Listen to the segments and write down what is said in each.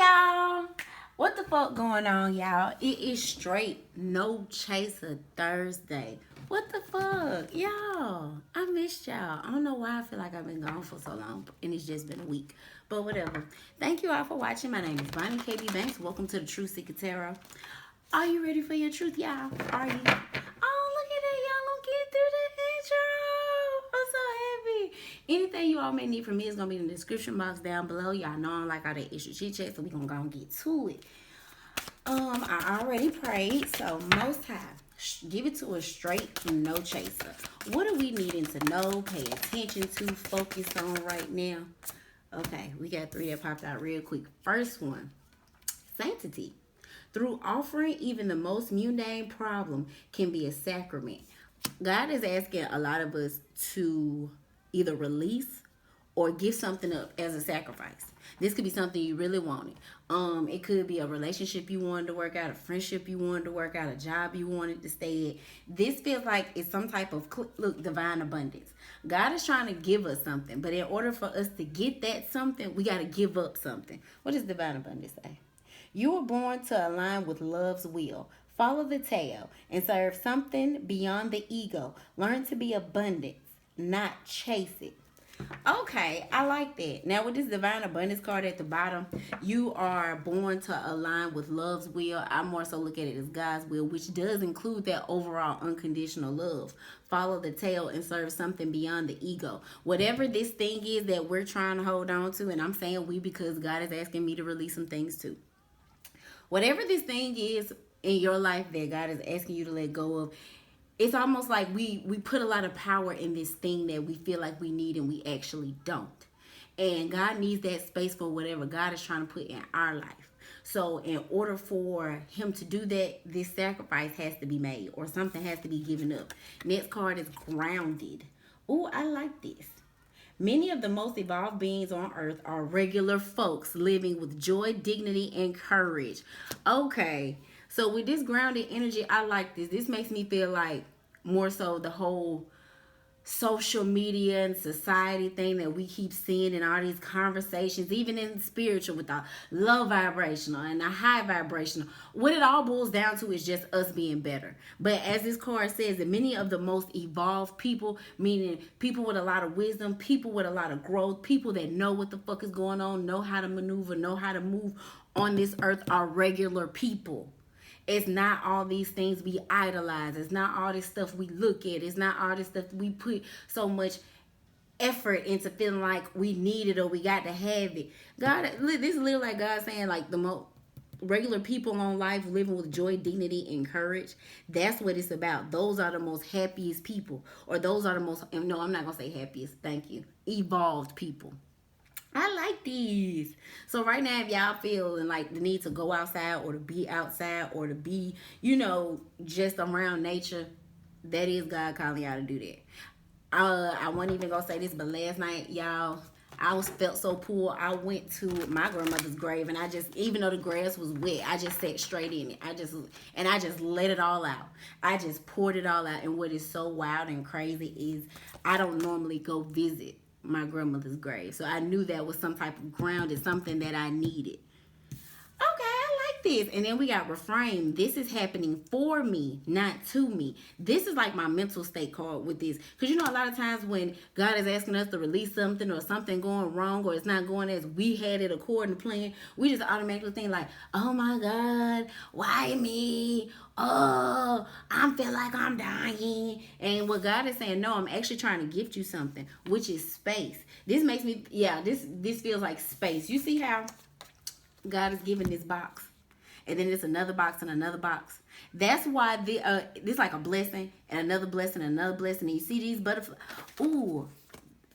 y'all. What the fuck going on, y'all? It is straight no chaser Thursday. What the fuck, y'all? I missed y'all. I don't know why I feel like I've been gone for so long, and it's just been a week. But whatever. Thank you all for watching. My name is Bonnie KB Banks. Welcome to the Truth Seeker Tarot. Are you ready for your truth, y'all? Are you? Oh, look at that, y'all. I'm getting through the intro. I'm so happy. Anything you all may need from me is gonna be in the description box down below. Y'all know I like all that issue chit chat, so we gonna go and get to it. I already prayed, so Most High, give it to us straight, no chaser. What are we needing to know, pay attention to, focus on right now? Okay, we got three that popped out real quick. First one, sanctity. Through offering, even the most mundane problem can be a sacrament. God is asking a lot of us to either release or give something up as a sacrifice. This could be something you really wanted. It could be a relationship you wanted to work out, a friendship you wanted to work out, a job you wanted to stay at. This feels like it's some type of divine abundance. God is trying to give us something, but in order for us to get that something, we got to give up something. What does divine abundance say? You were born to align with love's will. Follow the tail and serve something beyond the ego. Learn to be abundant, not chase it. Okay, I like that. Now with this divine abundance card at the bottom, you are born to align with love's will. I more so look at it as God's will, which does include that overall unconditional love. Follow the tail and serve something beyond the ego. Whatever this thing is that we're trying to hold on to, and I'm saying we because God is asking me to release some things too. Whatever this thing is in your life that God is asking you to let go of, it's almost like we put a lot of power in this thing that we feel like we need and we actually don't. And God needs that space for whatever God is trying to put in our life. So in order for him to do that, this sacrifice has to be made or something has to be given up. Next card is grounded. Oh, I like this. Many of the most evolved beings on earth are regular folks living with joy, dignity, and courage. Okay, so with this grounded energy, I like this. This makes me feel like more so the whole social media and society thing that we keep seeing in all these conversations, even in spiritual with the low vibrational and the high vibrational. What it all boils down to is just us being better. But as this card says, that many of the most evolved people, meaning people with a lot of wisdom, people with a lot of growth, people that know what the fuck is going on, know how to maneuver, know how to move on this earth, are regular people. It's not all these things we idolize. It's not all this stuff we look at. It's not all this stuff we put so much effort into feeling like we need it or we got to have it. God, this is literally like God saying like the most regular people on life living with joy, dignity, and courage. That's what it's about. Those are the most happiest people, or those are the most, no, I'm not going to say happiest. Thank you. Evolved people. I like these. So right now, if y'all feeling like the need to go outside or to be outside or to be, just around nature, that is God calling y'all to do that. I wasn't even gonna say this, but last night, y'all, I was felt so poor. I went to my grandmother's grave, and I just, even though the grass was wet, I just sat straight in it. I just let it all out. I just poured it all out. And what is so wild and crazy is I don't normally go visit my grandmother's grave, so I knew that was some type of grounded, something that I needed. Okay, I like this. And then we got reframe. This is happening for me, not to me. This is like my mental state card with this. Because a lot of times when God is asking us to release something or something going wrong or it's not going as we had it according to plan, we just automatically think like, oh my God, why me? Oh, I feel like I'm dying. And what God is saying, no, I'm actually trying to gift you something, which is space. This makes me, this feels like space. You see how God is giving this box, and then it's another box and another box. That's why this like a blessing and another blessing and another blessing. And you see these butterflies. Ooh,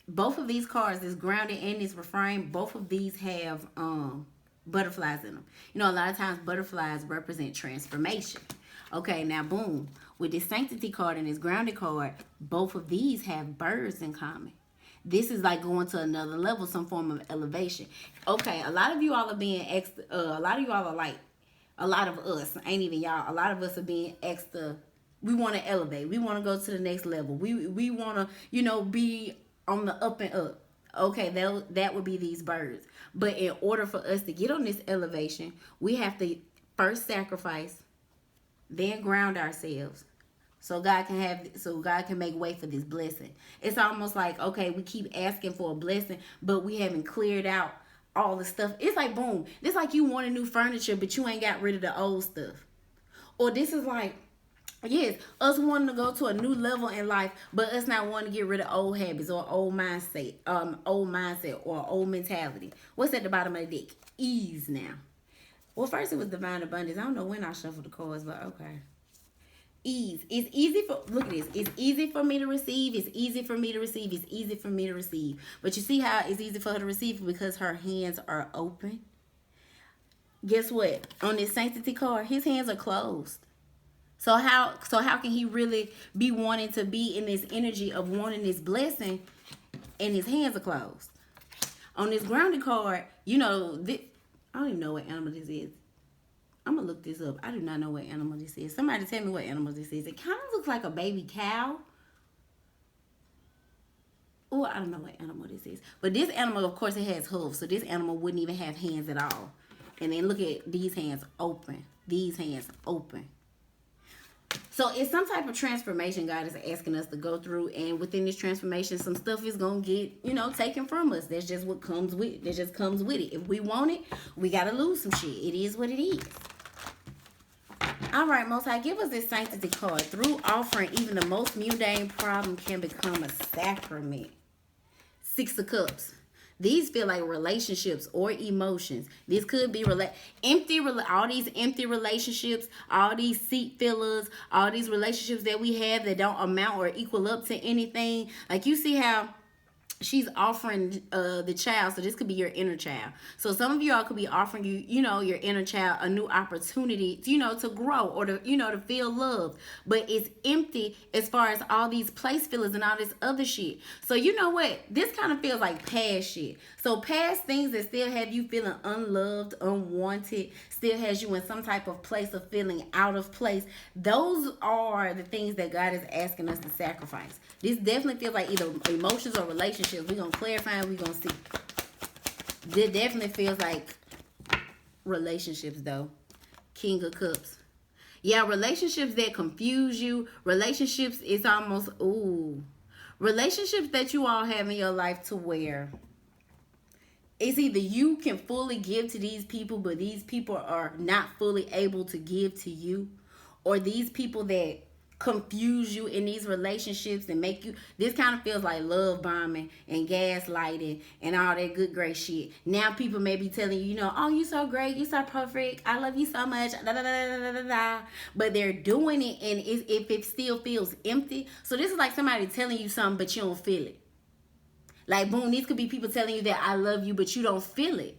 both of these cards, this grounded and this refrain, both of these have butterflies in them. A lot of times butterflies represent transformation. Okay, now boom, with this sanctity card and this grounded card, both of these have birds in common. This is like going to another level, some form of elevation. Okay, a lot of you all are being extra. A lot of you all are like, a lot of us, ain't even y'all. A lot of us are being extra. We want to elevate. We want to go to the next level. We want to, be on the up and up. Okay, that would be these birds. But in order for us to get on this elevation, we have to first sacrifice, then ground ourselves. So God can make way for this blessing. It's almost like, okay, we keep asking for a blessing, but we haven't cleared out all the stuff. It's like boom. It's like you want a new furniture, but you ain't got rid of the old stuff. Or this is like, yes, us wanting to go to a new level in life, but us not wanting to get rid of old habits or old mindset or old mentality. What's at the bottom of the deck? Ease now. Well, first it was divine abundance. I don't know when I shuffled the cards, but okay. Ease. It's easy for, look at this. It's easy for me to receive. It's easy for me to receive. It's easy for me to receive. But you see how it's easy for her to receive? Because her hands are open. Guess what? On this sanctity card, his hands are closed. So how can he really be wanting to be in this energy of wanting this blessing and his hands are closed? On this grounded card, I don't even know what animal this is. I'm going to look this up. I do not know what animal this is. Somebody tell me what animal this is. It kind of looks like a baby cow. Oh, I don't know what animal this is. But this animal, of course, it has hooves. So this animal wouldn't even have hands at all. And then look at these hands open. These hands open. So it's some type of transformation God is asking us to go through. And within this transformation, some stuff is going to get, taken from us. That's just what comes with it. That just comes with it. If we want it, we got to lose some shit. It is what it is. All right, Most High, give us this sanctity card. Through offering, even the most mundane problem can become a sacrament. 6 of Cups. These feel like relationships or emotions. This could be all these empty relationships, all these seat fillers, all these relationships that we have that don't amount or equal up to anything. Like you see how she's offering the child, so this could be your inner child. So some of y'all could be offering your inner child a new opportunity, to grow or to feel loved. But it's empty as far as all these place fillers and all this other shit. So you know what? This kind of feels like past shit. So past things that still have you feeling unloved, unwanted, still has you in some type of place of feeling out of place. Those are the things that God is asking us to sacrifice. This definitely feels like either emotions or relationships. We're going to clarify and we're going to see. This definitely feels like relationships, though. King of Cups. Yeah, relationships that confuse you. Relationships, it's almost, relationships that you all have in your life to where it's either you can fully give to these people, but these people are not fully able to give to you. Or these people that confuse you in these relationships and make you, this kind of feels like love bombing and gaslighting and all that good great shit. Now people may be telling you, oh, you so great, you so perfect, I love you so much, da, da, da, da, da, da. But they're doing it, and if it still feels empty. So this is like somebody telling you something but you don't feel it. Like boom, these could be people telling you that I love you but you don't feel it.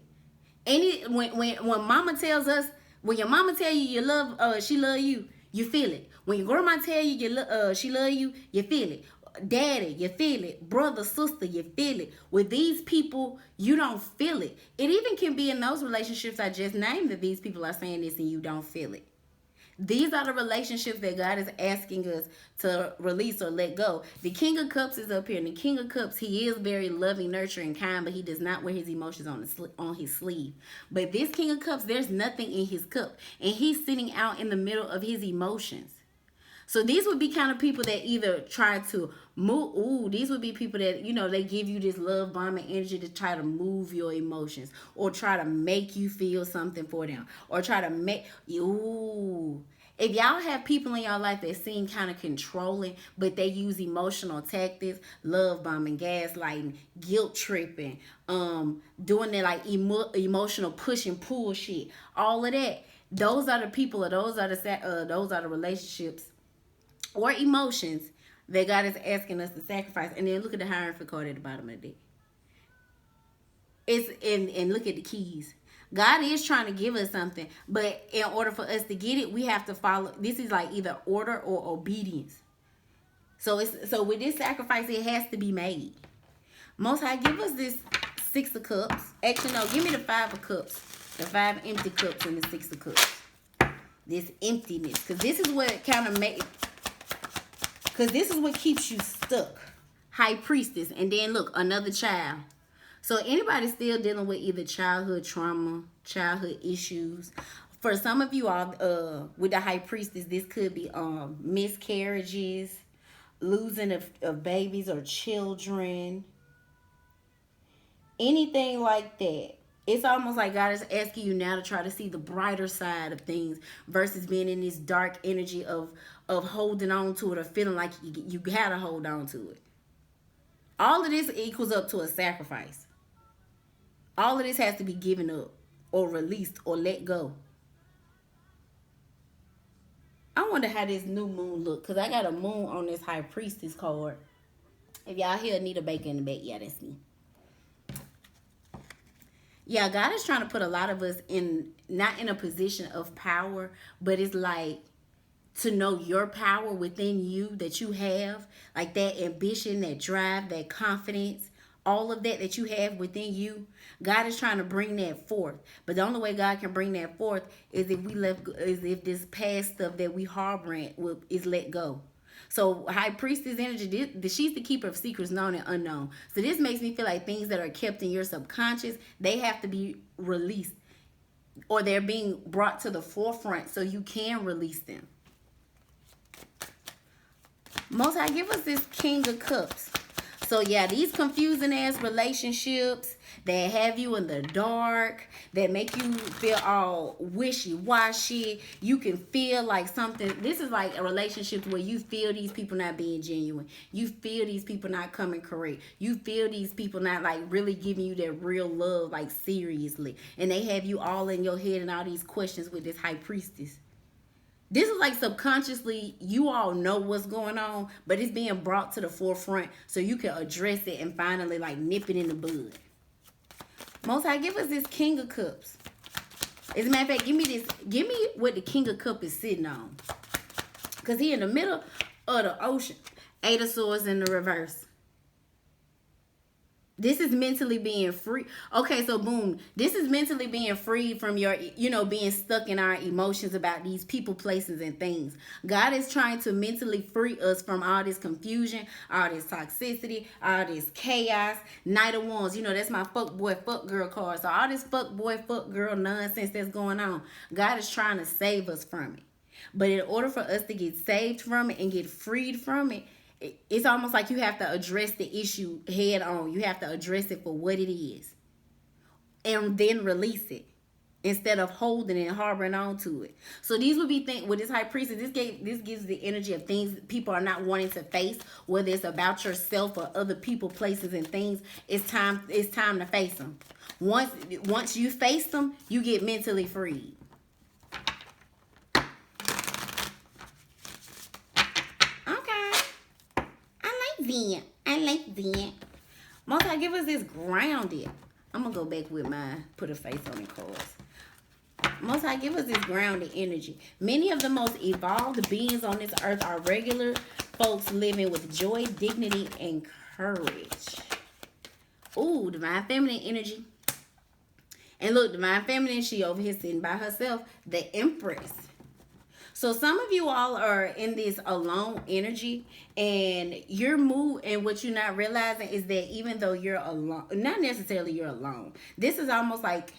And when mama tells us, when your mama tell you she love you, you feel it. When your grandma tell you she love you, you feel it. Daddy, you feel it. Brother, sister, you feel it. With these people, you don't feel it. It even can be in those relationships I just named that these people are saying this and you don't feel it. These are the relationships that God is asking us to release or let go. The King of Cups is up here. And the King of Cups, he is very loving, nurturing, kind, but he does not wear his emotions on his sleeve. But this King of Cups, there's nothing in his cup. And he's sitting out in the middle of his emotions. So these would be kind of people that either try to move. These would be people that, they give you this love bombing energy to try to move your emotions or try to make you feel something for them or try to make you. If y'all have people in your life that seem kind of controlling, but they use emotional tactics, love bombing, gaslighting, guilt tripping, doing that like emotional push and pull shit, all of that. Those are the people, or those are the relationships or emotions that God is asking us to sacrifice. And then look at the Hierophant card at the bottom of the deck. And look at the keys. God is trying to give us something, but in order for us to get it, we have to follow. This is like either order or obedience. So with this sacrifice, it has to be made. Most High, give us this 6 of Cups. Actually, no, give me the 5 of Cups. The 5 empty cups and the 6 of Cups. This emptiness, because this is what kind of because this is what keeps you stuck. High Priestess, and then look, another child. So anybody still dealing with either childhood trauma, childhood issues. For some of you all, with the high priestess, this could be miscarriages, losing of babies or children, anything like that. It's almost like God is asking you now to try to see the brighter side of things versus being in this dark energy of holding on to it or feeling like you gotta hold on to it. All of this equals up to a sacrifice. All of this has to be given up or released or let go. I wonder how this new moon look, because I got a moon on this high priestess card. If y'all hear Anita Baker in the back, yeah, that's me. Yeah, God is trying to put a lot of us in, not in a position of power, but it's like to know your power within you that you have, like that ambition, that drive, that confidence, all of that you have within you. God is trying to bring that forth. But the only way God can bring that forth is if this past stuff that we harboring is let go. So high priestess energy, she's the keeper of secrets known and unknown. So this makes me feel like things that are kept in your subconscious, they have to be released, or they're being brought to the forefront so you can release them. Most High, give us this King of Cups. So yeah, these confusing ass relationships that have you in the dark, that make you feel all wishy-washy. You can feel like something. This is like a relationship where you feel these people not being genuine. You feel these people not coming correct. You feel these people not like really giving you their real love, like seriously. And they have you all in your head and all these questions with this high priestess. This is like subconsciously, you all know what's going on, but it's being brought to the forefront so you can address it and finally like nip it in the bud. Most High, give us this King of Cups. As a matter of fact, give me what the King of Cups is sitting on. Because he in the middle of the ocean. Eight of Swords in the reverse. This is mentally being free. Okay, so boom. This is mentally being free from your, being stuck in our emotions about these people, places, and things. God is trying to mentally free us from all this confusion, all this toxicity, all this chaos. Knight of Wands, that's my fuck boy, fuck girl card. So all this fuck boy, fuck girl nonsense that's going on, God is trying to save us from it. But in order for us to get saved from it and get freed from it, it's almost like you have to address the issue head on. You have to address it for what it is and then release it instead of holding it and harboring on to it. So these would be things with this high priestess. This gives the energy of things people are not wanting to face, whether it's about yourself or other people, places, and things. It's time to face them. Once you face them, you get mentally freed. I like that. Most High, give us this grounded. I'm going to go back with mine. Put a face on the cards. Most High, give us this grounded energy. Many of the most evolved beings on this earth are regular folks living with joy, dignity, and courage. Ooh, divine feminine energy. And look, divine feminine, she over here sitting by herself. The Empress. So some of you all are in this alone energy, and your mood, and what you're not realizing is that even though you're alone, not necessarily you're alone. This is almost like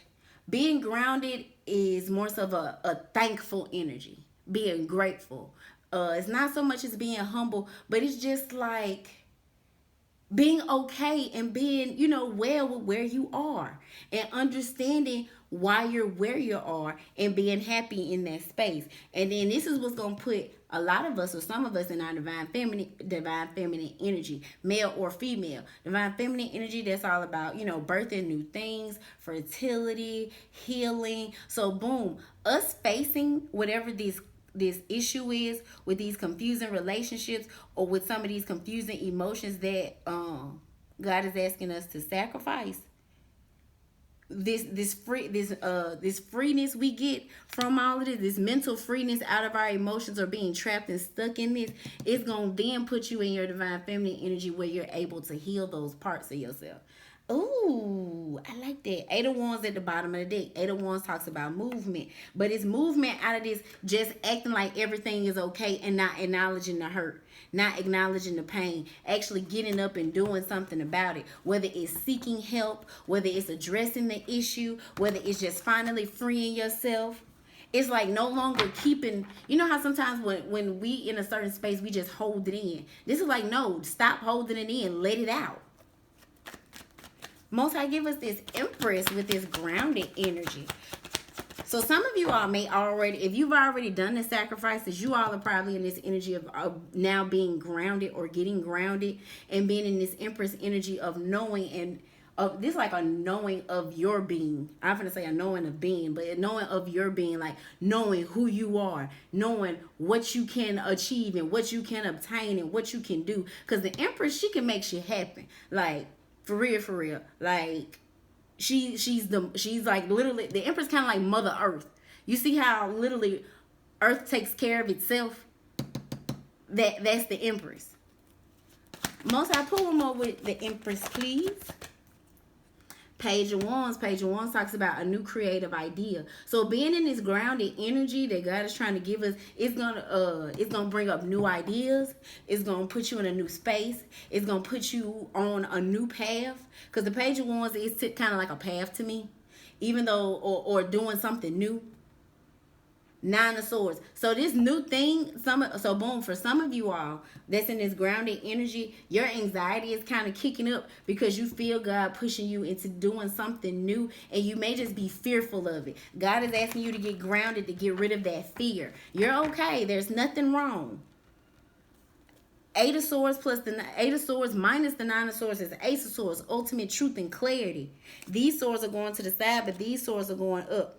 being grounded is more so of a thankful energy, being grateful. It's not so much as being humble, but it's just like being okay and being, well with where you are and understanding why you're where you are and being happy in that space. And then this is what's going to put a lot of us, or some of us, in our divine feminine energy, male or female. Divine feminine energy, that's all about, birthing new things, fertility, healing. So boom, us facing whatever this issue is with these confusing relationships or with some of these confusing emotions that God is asking us to sacrifice. This freeness we get from all of this mental freeness out of our emotions or being trapped and stuck in this, it's gonna then put you in your divine feminine energy where you're able to heal those parts of yourself. Ooh, I like that. Eight of Wands at the bottom of the deck. Eight of Wands talks about movement, but it's movement out of this just acting like everything is okay and not acknowledging the hurt, not acknowledging the pain, actually getting up and doing something about it. Whether it's seeking help, whether it's addressing the issue, whether it's just finally freeing yourself. It's like no longer keeping, you know how sometimes when we in a certain space, we just hold it in. This is like, no, stop holding it in, let it out. Most High give us this Empress with this grounded energy. So some of you all may already, if you've already done the sacrifices, you all are probably in this energy of now being grounded or getting grounded and being in this Empress energy of knowing and of this, like a knowing of your being. I'm going to say a knowing of being, but a knowing of your being, like knowing who you are, knowing what you can achieve and what you can obtain and what you can do. Because the Empress, she can make shit happen. Like, for real. Like, she's like literally the Empress, kind of like Mother Earth. You see how literally Earth takes care of itself? That's the Empress. Most I pull more with the Empress, please. Page of Wands. Page of Wands talks about a new creative idea. So being in this grounded energy that God is trying to give us, it's gonna bring up new ideas. It's gonna put you in a new space. It's gonna put you on a new path. Because the Page of Wands is kind of like a path to me, even though or doing something new. Nine of Swords. So this new thing, so boom, for some of you all that's in this grounded energy, your anxiety is kind of kicking up because you feel God pushing you into doing something new, and you may just be fearful of it. God is asking you to get grounded, to get rid of that fear. You're okay. There's nothing wrong. Eight of Swords plus the Eight of Swords minus the Nine of Swords is Ace of Swords, ultimate truth and clarity. These swords are going to the side, but these swords are going up.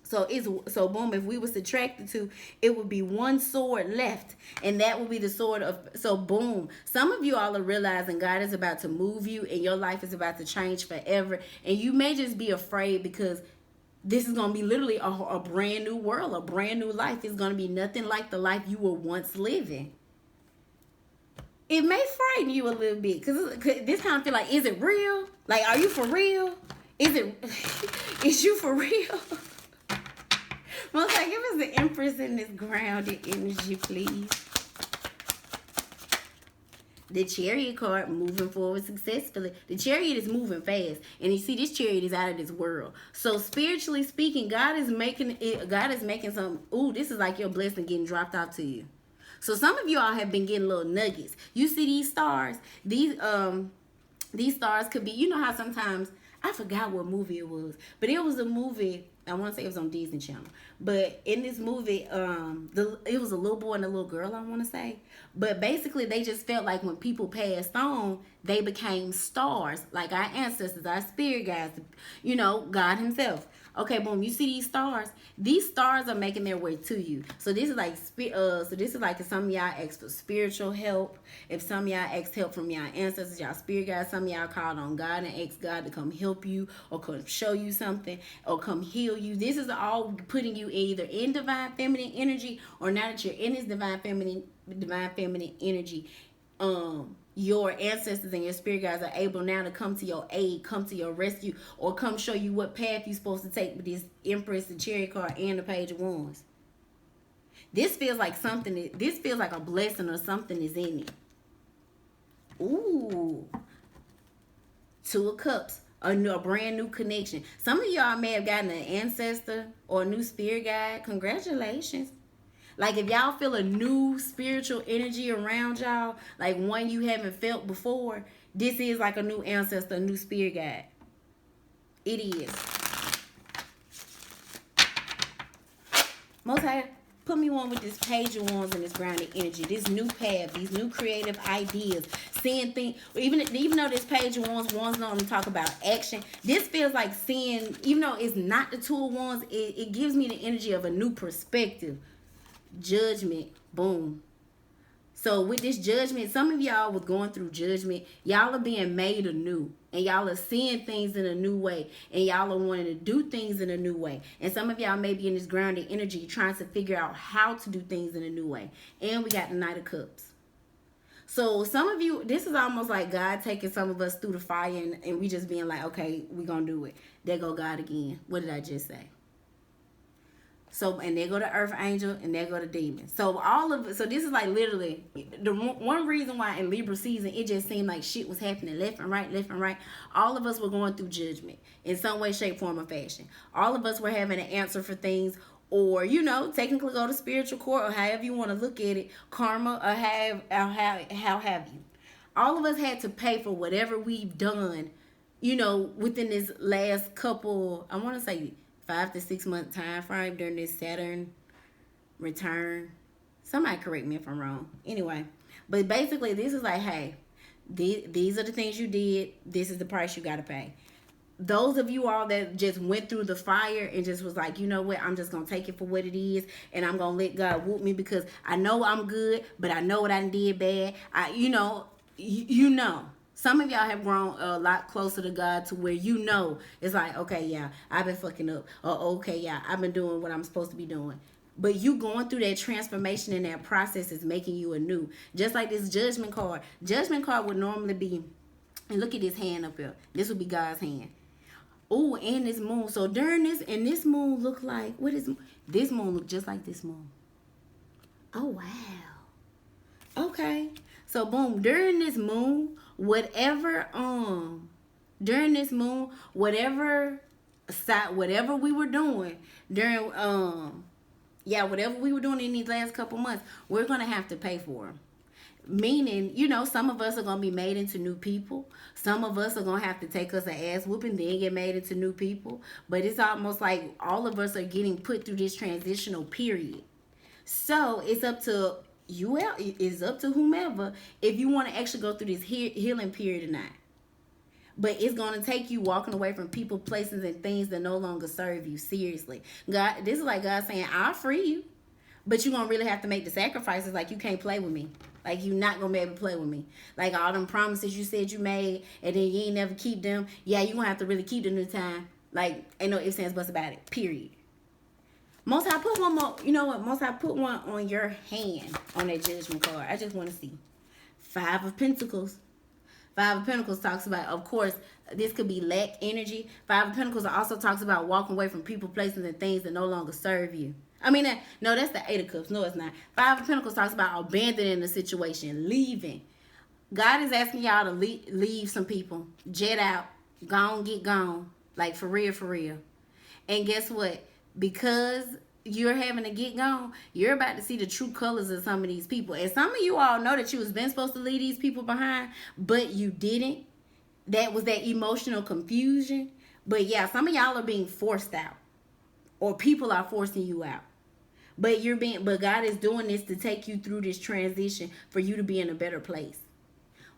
So boom, if we were subtracted to, it would be one sword left, and that would be the sword of, so boom, some of you all are realizing God is about to move you and your life is about to change forever, and you may just be afraid because this is going to be literally a brand new world, a brand new life. It's going to be nothing like the life you were once living. It may frighten you a little bit because this kind of feel like, is it real? Like, are you for real? Is you for real? Most like, give us the Empress in this grounded energy, please. The Chariot card, moving forward successfully. The Chariot is moving fast, and you see this Chariot is out of this world. So spiritually speaking, God is making some. Ooh, this is like your blessing getting dropped off to you. So some of you all have been getting little nuggets. You see these stars. These stars could be. You know how sometimes, I forgot what movie it was, but it was a movie. I want to say it was on Disney Channel. But in this movie, it was a little boy and a little girl, I want to say. But basically, they just felt like when people passed on, they became stars. Like our ancestors, our spirit guides, you know, God himself. Okay, boom, you see these stars? These stars are making their way to you. So this is like, if some of y'all asked for spiritual help. If some of y'all asked help from y'all ancestors, y'all spirit guides, some of y'all called on God and asked God to come help you or come show you something or come heal you. This is all putting you either in divine feminine energy, or now that you're in this divine feminine energy, your ancestors and your spirit guides are able now to come to your aid, come to your rescue, or come show you what path you're supposed to take with this Empress, the Chariot card, and the Page of Wands. This feels like something. This feels like a blessing or something is in it. Ooh. Two of Cups. A brand new connection. Some of y'all may have gotten an ancestor or a new spirit guide. Congratulations. Like if y'all feel a new spiritual energy around y'all, like one you haven't felt before, this is like a new ancestor, a new spirit guide. It is. Most High, put me on with this Page of Wands and this grounded energy, this new path, these new creative ideas, seeing things. Even though this Page of Wands don't talk about action, this feels like seeing, even though it's not the Two of Wands, it gives me the energy of a new perspective. Judgment, boom. So with this judgment, some of y'all was going through judgment. Y'all are being made anew, and y'all are seeing things in a new way, and y'all are wanting to do things in a new way. And some of y'all may be in this grounded energy trying to figure out how to do things in a new way. And we got the Knight of Cups. So some of you, this is almost like God taking some of us through the fire, and we just being like, okay, we gonna do it. There go God again. What did I just say? So, and there go the earth angel, and there go the demon. So all of it. So this is like literally the one reason why in Libra season it just seemed like shit was happening left and right, left and right. All of us were going through judgment in some way, shape, form, or fashion. All of us were having an answer for things, or technically go to spiritual court, or however you want to look at it, karma, or how have you. All of us had to pay for whatever we've done, within this last couple, I want to say 5 to 6 month time frame during this Saturn return. Somebody correct me if I'm wrong. Anyway, but basically this is like, hey, these are the things you did. This is the price you got to pay. Those of you all that just went through the fire and just was like, you know what, I'm just going to take it for what it is, and I'm going to let God whoop me because I know I'm good, but I know what I did bad. Some of y'all have grown a lot closer to God to where it's like, okay, yeah, I've been fucking up. Or, okay, yeah, I've been doing what I'm supposed to be doing. But you going through that transformation and that process is making you anew. Just like this judgment card. Judgment card would normally be, and look at this hand up here. This would be God's hand. Oh, and this moon. So during this, and this moon look like, this moon look just like this moon. Oh, wow. Okay. So boom, during this moon, whatever we were doing during whatever we were doing in these last couple months, we're gonna have to pay for them. Meaning, some of us are gonna be made into new people. Some of us are gonna have to take us an ass whooping, then get made into new people. But it's almost like all of us are getting put through this transitional period. So it's up to you, it's up to whomever if you want to actually go through this healing period or not. But it's going to take you walking away from people, places, and things that no longer serve you. Seriously. God, this is like God saying, I'll free you. But you're going to really have to make the sacrifices. Like, you can't play with me. Like, you're not going to be able to play with me. Like, all them promises you said you made, and then you ain't never keep them. Yeah, you're going to have to really keep them this time. Like, ain't no ifs, ands, buts about it. Period. Most I put one more, Most I put one on your hand on that judgment card. I just want to see. 5 of Pentacles. 5 of Pentacles talks about, of course, this could be lack energy. 5 of Pentacles also talks about walking away from people, places, and things that no longer serve you. No, that's the 8 of Cups. No, it's not. 5 of Pentacles talks about abandoning the situation, leaving. God is asking y'all to leave some people. Jet out. Gone, get gone. Like, for real, for real. And guess what? Because you're having to get gone, you're about to see the true colors of some of these people. And some of you all know that you was been supposed to leave these people behind, but you didn't. That was that emotional confusion. But yeah, some of y'all are being forced out, or people are forcing you out. But God is doing this to take you through this transition for you to be in a better place.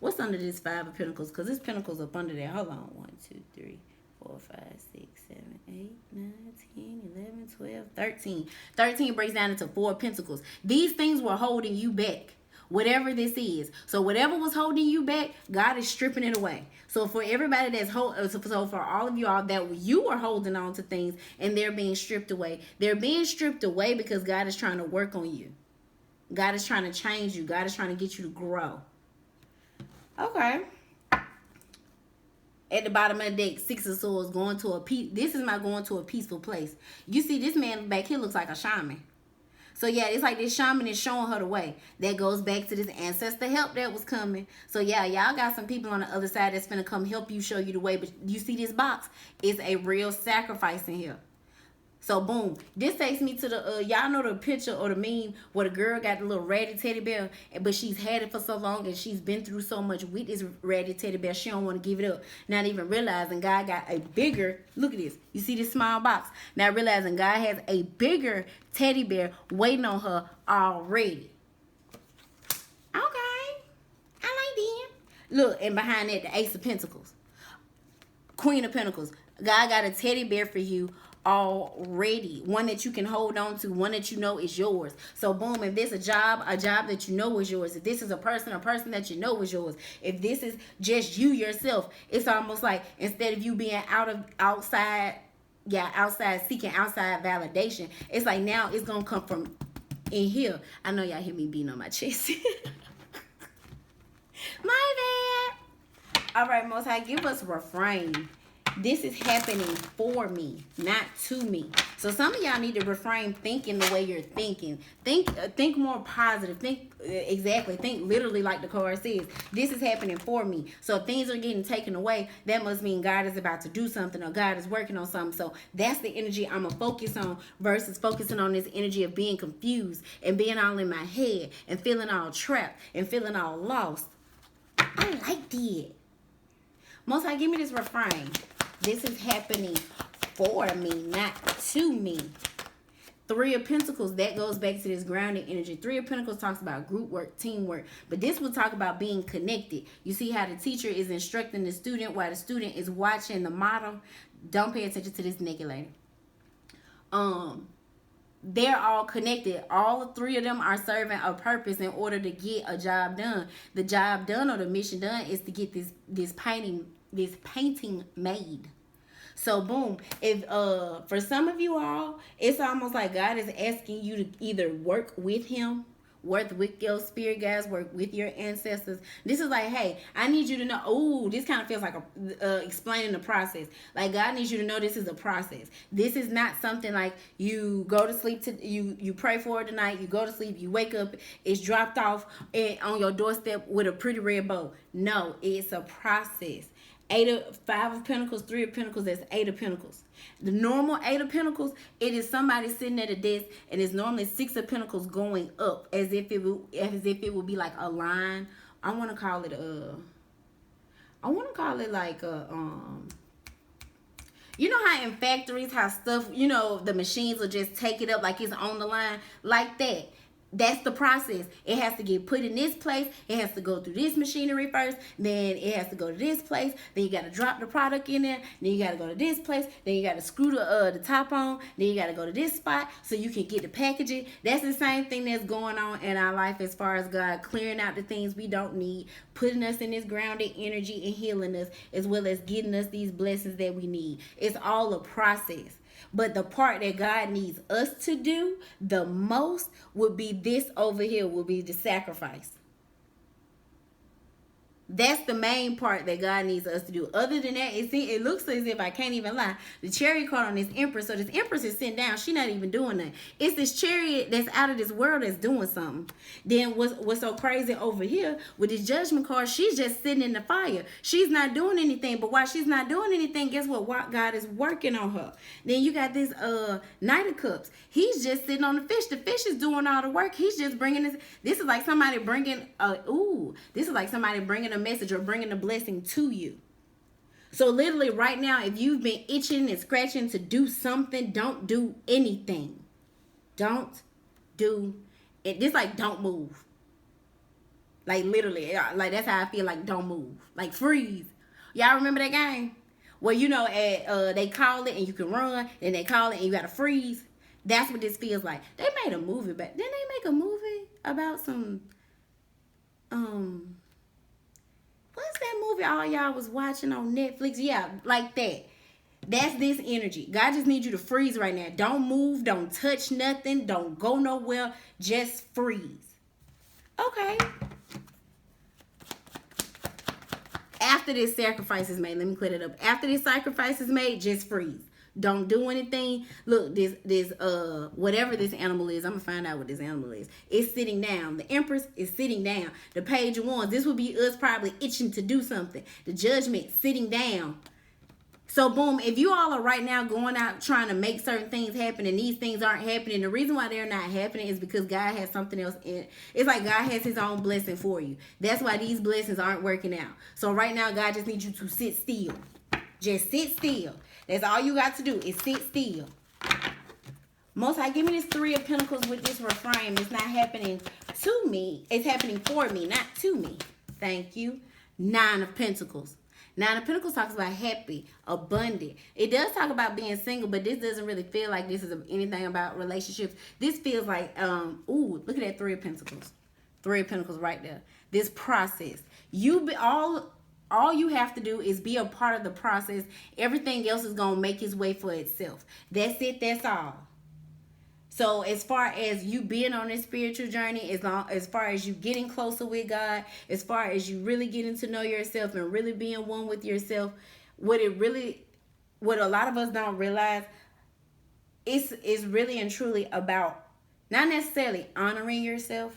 What's under this 5 of Pentacles? Because this Pentacles up under there. Hold on. 1, 2, 3, 4, 5, 6, 7, 8, 9, 10, 11, 12, 13. 13 breaks down into 4 Pentacles. These things were holding you back. Whatever this is. So whatever was holding you back, God is stripping it away. So for everybody so for all of you all that you are holding on to things and they're being stripped away. They're being stripped away because God is trying to work on you. God is trying to change you. God is trying to get you to grow. Okay. At the bottom of the deck, 6 of Swords, going to a peace. This is my going to a peaceful place. You see, this man back here looks like a shaman. So yeah, it's like this shaman is showing her the way. That goes back to this ancestor help that was coming. So yeah, y'all got some people on the other side that's finna come help you, show you the way. But you see this box? It's a real sacrifice in here. So boom, this takes me to the y'all know the picture or the meme where the girl got the little ratty teddy bear, but she's had it for so long and she's been through so much with this ratty teddy bear, she don't want to give it up. Not even realizing God got a bigger, look at this, you see this small box, now realizing God has a bigger teddy bear waiting on her already. Okay, I like them. Look, and behind that, the Ace of Pentacles, Queen of Pentacles. God got a teddy bear for you already, one that you can hold on to, one that you know is yours. So boom, if this a job that you know is yours, if this is a person that you know is yours, if this is just you yourself, it's almost like instead of you being outside seeking outside validation, it's like now it's gonna come from in here. I know y'all hear me beating on my chest. My bad. All right, Most High, give us refrain. This is happening for me, not to me. So some of y'all need to refrain thinking the way you're thinking. Think more positive. Think literally like the card says. This is happening for me. So if things are getting taken away, that must mean God is about to do something or God is working on something. So that's the energy I'm going to focus on versus focusing on this energy of being confused and being all in my head and feeling all trapped and feeling all lost. I like that. Most High, give me this refrain. This is happening for me, not to me. Three of Pentacles, that goes back to this grounded energy. Three of Pentacles talks about group work, teamwork. But this will talk about being connected. You see how the teacher is instructing the student while the student is watching the model. Don't pay attention to this naked lady. They're all connected. All three of them are serving a purpose in order to get a job done. The job done or the mission done is to get this painting made. So boom, if for some of you all, it's almost like God is asking you to either work with him, work with your spirit guides, work with your ancestors. This is like, hey, I need you to know. Oh, this kind of feels like explaining the process. Like God needs you to know this is a process. This is not something like you go to sleep you pray for it tonight, you go to sleep, you wake up, it's dropped off on your doorstep with a pretty red bow. No, it's a process. Five of Pentacles, Three of Pentacles, that's Eight of Pentacles. The normal Eight of Pentacles, it is somebody sitting at a desk, and it's normally Six of Pentacles going up as if it would be like a line. I want to call it like you know how in factories, how stuff, the machines will just take it up like it's on the line, like that. That's the process. It has to get put in this place. It has to go through this machinery first. Then it has to go to this place. Then you got to drop the product in there. Then you got to go to this place. Then you got to screw the top on. Then you got to go to this spot so you can get the packaging. That's the same thing that's going on in our life as far as God clearing out the things we don't need, putting us in this grounded energy and healing us, as well as getting us these blessings that we need. It's all a process. But the part that God needs us to do the most would be this over here, will be the sacrifice. That's the main part that God needs us to do. Other than that, it looks as if, I can't even lie, the chariot card on this Empress. So this Empress is sitting down. She's not even doing nothing. It's this chariot that's out of this world that's doing something. Then what's so crazy over here with this Judgment card, she's just sitting in the fire. She's not doing anything. But while she's not doing anything, guess what? God is working on her. Then you got this Knight of Cups. He's just sitting on the fish. The fish is doing all the work. He's just bringing this. This is like somebody bringing a message or bringing a blessing to you. So literally right now, if you've been itching and scratching to do something, don't do anything. Don't do it. Just like don't move. Like literally, like that's how I feel. Like don't move. Like freeze. Y'all remember that game? Well, they call it and you can run, and they call it and you gotta freeze. That's what this feels like. They made a movie back. Didn't they make a movie about some what's that movie all y'all was watching on Netflix? Yeah, like that. That's this energy. God just needs you to freeze right now. Don't move. Don't touch nothing. Don't go nowhere. Just freeze. Okay. After this sacrifice is made, let me clear it up. After this sacrifice is made, just freeze. Don't do anything. Look, this whatever this animal is, I'm gonna find out what this animal is. It's sitting down. The Empress is sitting down. The Page of Wands, this would be us probably itching to do something. The Judgment, sitting down. So boom, if you all are right now going out trying to make certain things happen and these things aren't happening, the reason why they're not happening is because God has something else in it. It's like God has his own blessing for you. That's why these blessings aren't working out. So right now, God just needs you to sit still. Just sit still. That's all you got to do is sit still. Most High, give me this Three of Pentacles with this refrain. It's not happening to me. It's happening for me, not to me. Thank you. Nine of Pentacles. Nine of Pentacles talks about happy, abundant. It does talk about being single, but this doesn't really feel like this is anything about relationships. This feels like, ooh, look at that Three of Pentacles. Three of Pentacles right there. This process. All you have to do is be a part of the process. Everything else is going to make its way for itself. That's it. That's all. So as far as you being on this spiritual journey, as far as you getting closer with God, as far as you really getting to know yourself and really being one with yourself, what a lot of us don't realize, it's really and truly about not necessarily honoring yourself,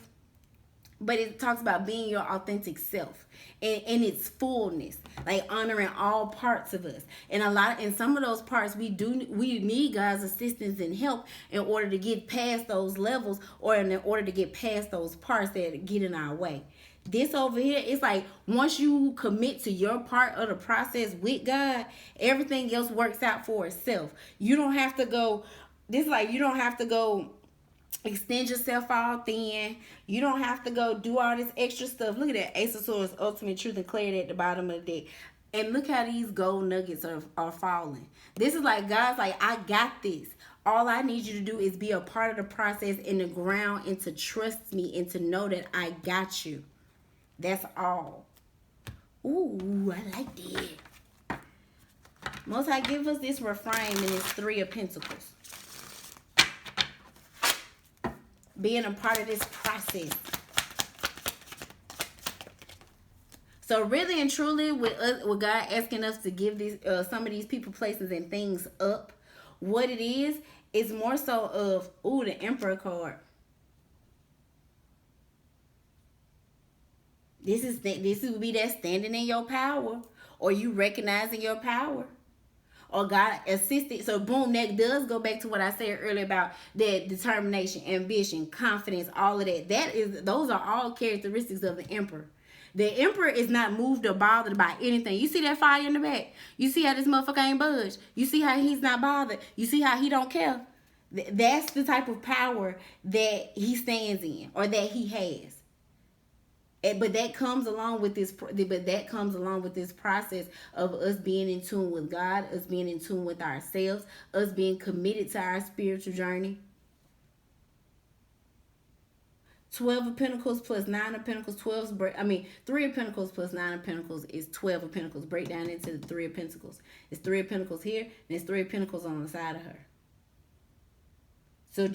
but it talks about being your authentic self and in its fullness, like honoring all parts of us. And in some of those parts, we need God's assistance and help in order to get past those levels, or in order to get past those parts that get in our way. This over here, it's like once you commit to your part of the process with God, everything else works out for itself. You don't have to go, you don't have to go extend yourself all thin. You don't have to go do all this extra stuff. Look at that. Ace of Swords, ultimate truth and clarity at the bottom of the deck. And look how these gold nuggets are falling. This is like God's like, I got this. All I need you to do is be a part of the process in the ground, and to trust me and to know that I got you. That's all. Ooh, I like that. Most High, give us this refrain in this Three of Pentacles. Being a part of this process. So really and truly, with God asking us to give these some of these people, places, and things up, what it is more so of, ooh, the Emperor card. This would be that standing in your power, or you recognizing your power, or God assisted. So boom, that does go back to what I said earlier about that determination, ambition, confidence, all of that. Those are all characteristics of the Emperor. The Emperor is not moved or bothered by anything. You see that fire in the back? You see how this motherfucker ain't budged? You see how he's not bothered? You see how he don't care? That's the type of power that he stands in, or that he has. But that comes along with this. But that comes along with this process of us being in tune with God, us being in tune with ourselves, us being committed to our spiritual journey. 12 of Pentacles plus 9 of Pentacles. 3 of Pentacles plus 9 of Pentacles is 12 of Pentacles. Break down into the 3 of Pentacles. It's 3 of Pentacles here, and it's 3 of Pentacles on the side of her. So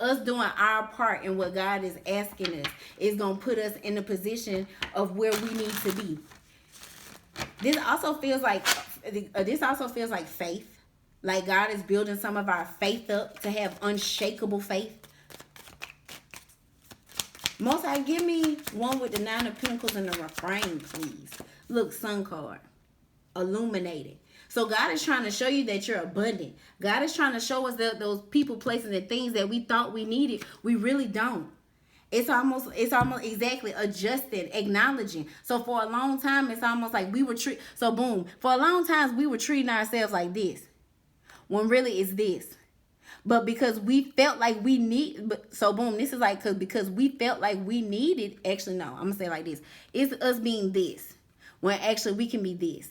us doing our part in what God is asking us is going to put us in the position of where we need to be. This also feels like faith. Like God is building some of our faith up to have unshakable faith. Most High, give me one with the 9 of Pentacles and the refrain, please. Look, Sun card. Illuminated. So God is trying to show you that you're abundant. God is trying to show us that those people, places, and things that we thought we needed, we really don't. It's almost exactly adjusting, acknowledging. So for a long time, it's almost like we were for a long time, we were treating ourselves like this, when really it's this. But because we felt like we this is like, because we felt like we needed, actually, no, I'm going to say it like this. It's us being this, when actually we can be this.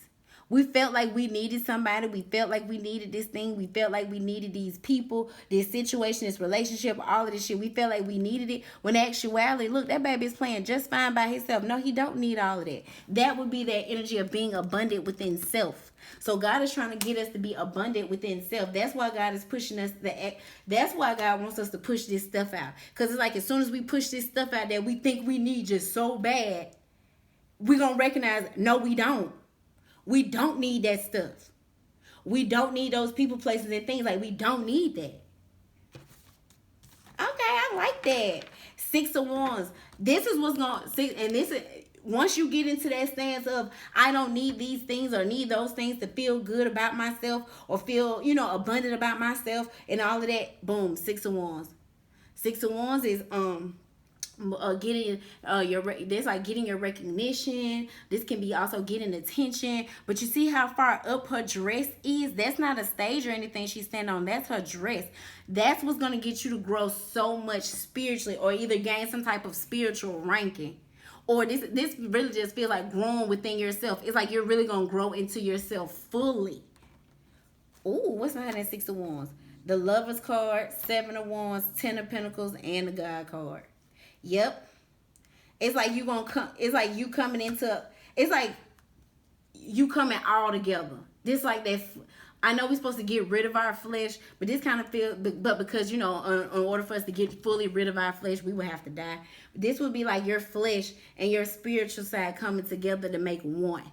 We felt like we needed somebody. We felt like we needed this thing. We felt like we needed these people, this situation, this relationship, all of this shit. We felt like we needed it. When actuality, look, that baby is playing just fine by himself. No, he don't need all of that. That would be that energy of being abundant within self. So God is trying to get us to be abundant within self. That's why God is pushing us. That's why God wants us to push this stuff out. Because it's like as soon as we push this stuff out that we think we need just so bad, we're going to recognize, no, we don't. We don't need that stuff. We don't need those people, places, and things. Like, we don't need that. Okay, I like that. 6 of Wands. This is what's going to... And this is... Once you get into that stance of, I don't need these things or need those things to feel good about myself or feel, abundant about myself and all of that, boom, 6 of Wands. 6 of Wands is... getting this, like getting your recognition. This can be also getting attention. But you see how far up her dress is? That's not a stage or anything she's standing on. That's her dress. That's what's going to get you to grow so much spiritually, or either gain some type of spiritual ranking. Or this really just feels like growing within yourself. It's like you're really going to grow into yourself fully. Ooh, what's behind that 6 of Wands? The Lovers card, 7 of Wands, 10 of Pentacles, and the God card. Yep. It's like you gonna come. It's like you coming into. It's like you coming all together. Just like that. I know we're supposed to get rid of our flesh, but this kind of feel, but because, you know, in order for us to get fully rid of our flesh, we would have to die. This would be like your flesh and your spiritual side coming together to make one.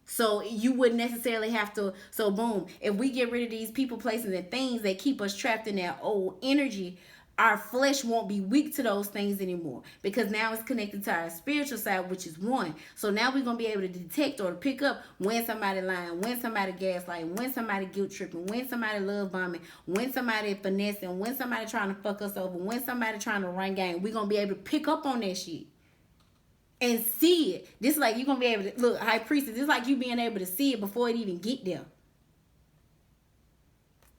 So you wouldn't necessarily have to. So boom, if we get rid of these people, places, and things that keep us trapped in that old energy, our flesh won't be weak to those things anymore, because now it's connected to our spiritual side, which is one. So now we're going to be able to detect or to pick up when somebody lying, when somebody gaslighting, when somebody guilt tripping, when somebody love bombing, when somebody finessing, when somebody trying to fuck us over, when somebody trying to run game. We're going to be able to pick up on that shit and see it. This like you're going to be able to, look, high priestess, it's like you being able to see it before it even get there.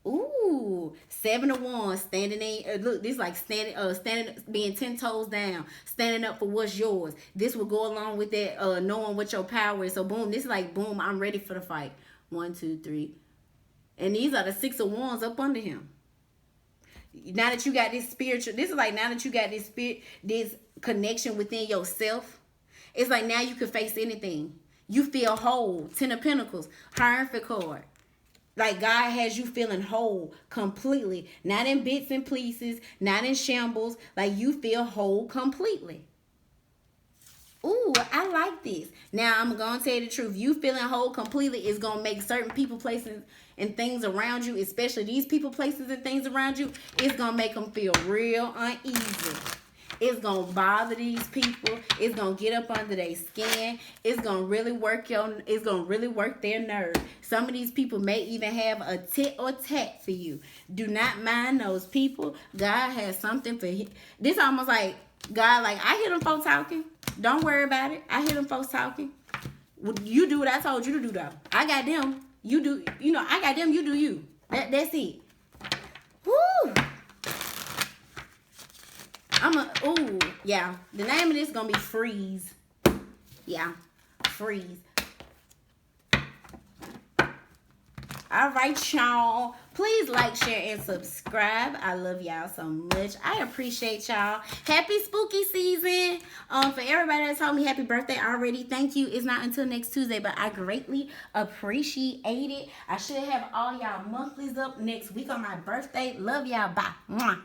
Ooh, 7 of Wands, standing in. Look, this like standing, being 10 toes down, standing up for what's yours. This will go along with that, knowing what your power is. So boom, this is like boom. I'm ready for the fight. 1, 2, 3, and these are the 6 of Wands up under him. Now that you got this spiritual, this is like now that you got this spirit, this connection within yourself. It's like now you can face anything. You feel whole. 10 of Pentacles, Hierophant card. Like God has you feeling whole completely. Not in bits and pieces. Not in shambles. Like you feel whole completely. Ooh, I like this. Now I'm going to tell you the truth. You feeling whole completely is going to make certain people, places, and things around you, especially these people, places, and things around you, it's going to make them feel real uneasy. It's going to bother these people. It's going to get up under their skin. It's going to really work their nerve. Some of these people may even have a tit or tat for you. Do not mind those people. God has something for you. This almost like God, like, I hear them folks talking. Don't worry about it. I hear them folks talking. You do what I told you to do, though. I got them. You do, I got them. You do you. That's it. Woo! Ooh, yeah. The name of this is going to be Freeze. Yeah, Freeze. All right, y'all. Please like, share, and subscribe. I love y'all so much. I appreciate y'all. Happy spooky season. For everybody that told me happy birthday already, thank you. It's not until next Tuesday, but I greatly appreciate it. I should have all y'all monthlies up next week on my birthday. Love y'all. Bye. Mwah.